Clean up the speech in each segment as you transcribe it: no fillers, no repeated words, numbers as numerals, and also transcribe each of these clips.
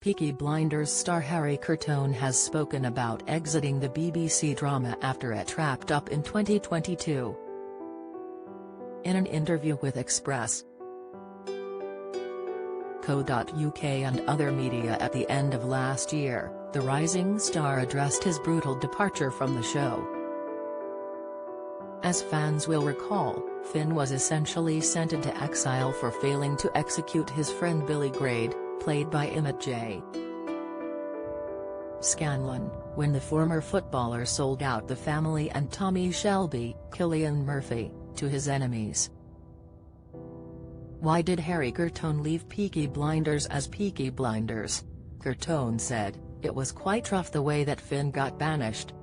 Peaky Blinders star Harry Curtone has spoken about exiting the BBC drama after it wrapped up in 2022. In an interview with Express.co.uk and other media at the end of last year, the rising star addressed his brutal departure from the show. As fans will recall, Finn was essentially sent into exile for failing to execute his friend Billy Grade, played by Emmett J. Scanlon, when the former footballer sold out the family and Tommy Shelby, Cillian Murphy, to his enemies. Why did Harry Curtone leave Peaky Blinders as Peaky Blinders? Curtone said, "It was quite rough the way that Finn got banished.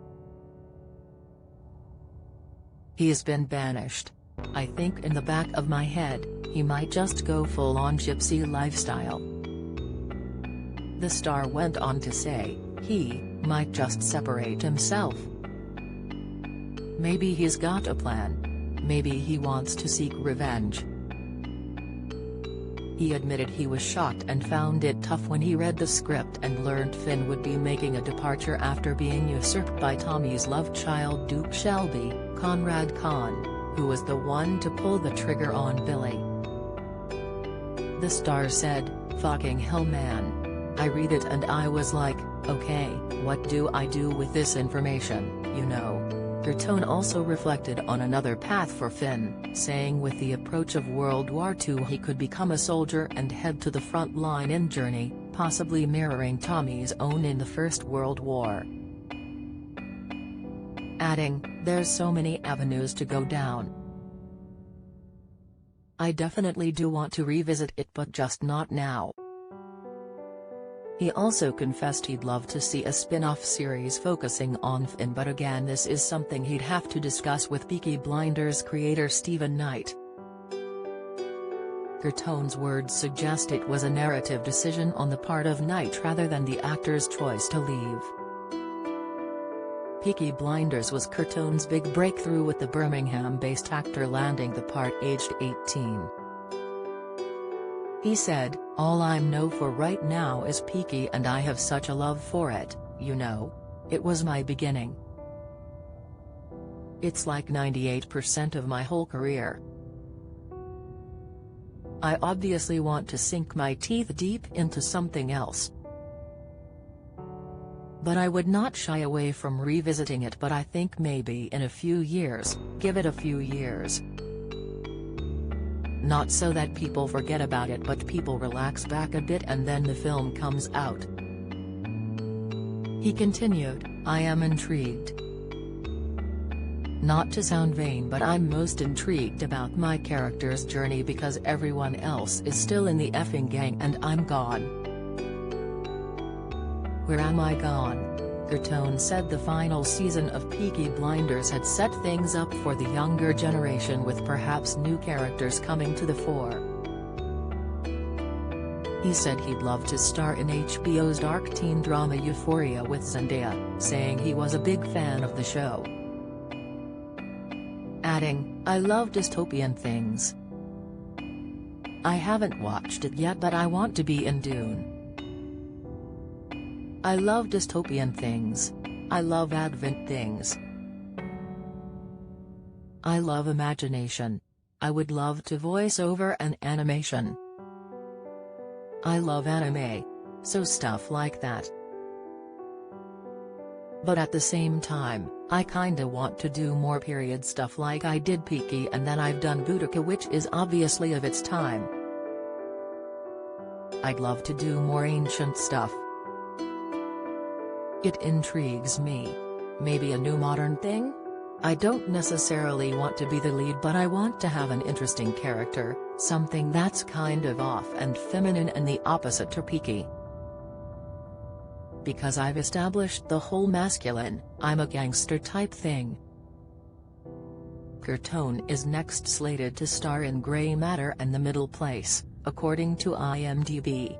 He's been banished. I think in the back of my head, he might just go full-on gypsy lifestyle." The star went on to say, he might just separate himself. Maybe he's got a plan. Maybe he wants to seek revenge. He admitted he was shocked and found it tough when he read the script and learned Finn would be making a departure after being usurped by Tommy's love child Duke Shelby, Conrad Khan, who was the one to pull the trigger on Billy. The star said, "Fucking hell man. I read it and I was like, okay, what do I do with this information, you know?" Curtone also reflected on another path for Finn, saying with the approach of World War II he could become a soldier and head to the front line in journey, possibly mirroring Tommy's own in the First World War. Adding, "There's so many avenues to go down. I definitely do want to revisit it but just not now." He also confessed he'd love to see a spin-off series focusing on Finn, but again this is something he'd have to discuss with Peaky Blinders creator Stephen Knight. Curtone's words suggest it was a narrative decision on the part of Knight rather than the actor's choice to leave. Peaky Blinders was Curtone's big breakthrough, with the Birmingham-based actor landing the part aged 18. He said, "All I'm know for right now is Peaky and I have such a love for it, you know. It was my beginning. It's like 98% of my whole career. I obviously want to sink my teeth deep into something else. But I would not shy away from revisiting it, but I think maybe in a few years, give it a few years. Not so that people forget about it but people relax back a bit and then the film comes out." He continued, "I am intrigued. Not to sound vain but I'm most intrigued about my character's journey because everyone else is still in the effing gang and I'm gone. Where am I gone?" Curtone said the final season of Peaky Blinders had set things up for the younger generation, with perhaps new characters coming to the fore. He said he'd love to star in HBO's dark teen drama Euphoria with Zendaya, saying he was a big fan of the show. Adding, "I love dystopian things. I haven't watched it yet but I want to be in Dune. I love dystopian things. I love Advent things. I love imagination. I would love to voice over an animation. I love anime. So stuff like that. But at the same time, I kinda want to do more period stuff like I did Peaky and then I've done Boudica, which is obviously of its time. I'd love to do more ancient stuff. It intrigues me. Maybe a new modern thing? I don't necessarily want to be the lead but I want to have an interesting character, something that's kind of off and feminine and the opposite to Peaky. Because I've established the whole masculine, I'm a gangster type thing." Curtone is next slated to star in Grey Matter and The Middle Place, according to IMDb.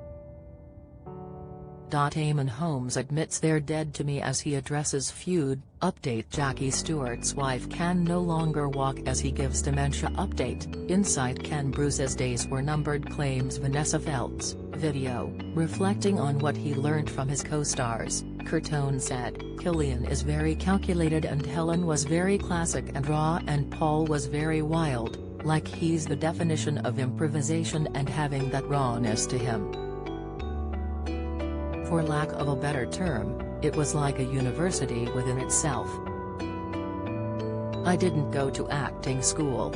Eamon Holmes admits they're dead to me as he addresses feud. Update: Jackie Stewart's wife can no longer walk as he gives dementia update. Inside: Ken Bruce's days were numbered, claims Vanessa Feltz. Video, reflecting on what he learned from his co-stars, Curtone said, "Killian is very calculated and Helen was very classic and raw and Paul was very wild, like he's the definition of improvisation and having that rawness to him. For lack of a better term, it was like a university within itself. I didn't go to acting school,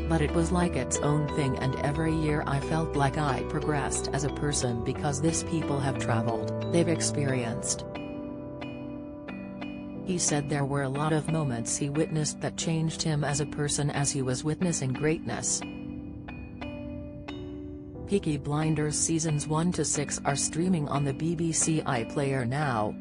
but it was like its own thing, and every year I felt like I progressed as a person because these people have traveled, they've experienced." He said there were a lot of moments he witnessed that changed him as a person as he was witnessing greatness. Peaky Blinders seasons 1 to 6 are streaming on the BBC iPlayer now.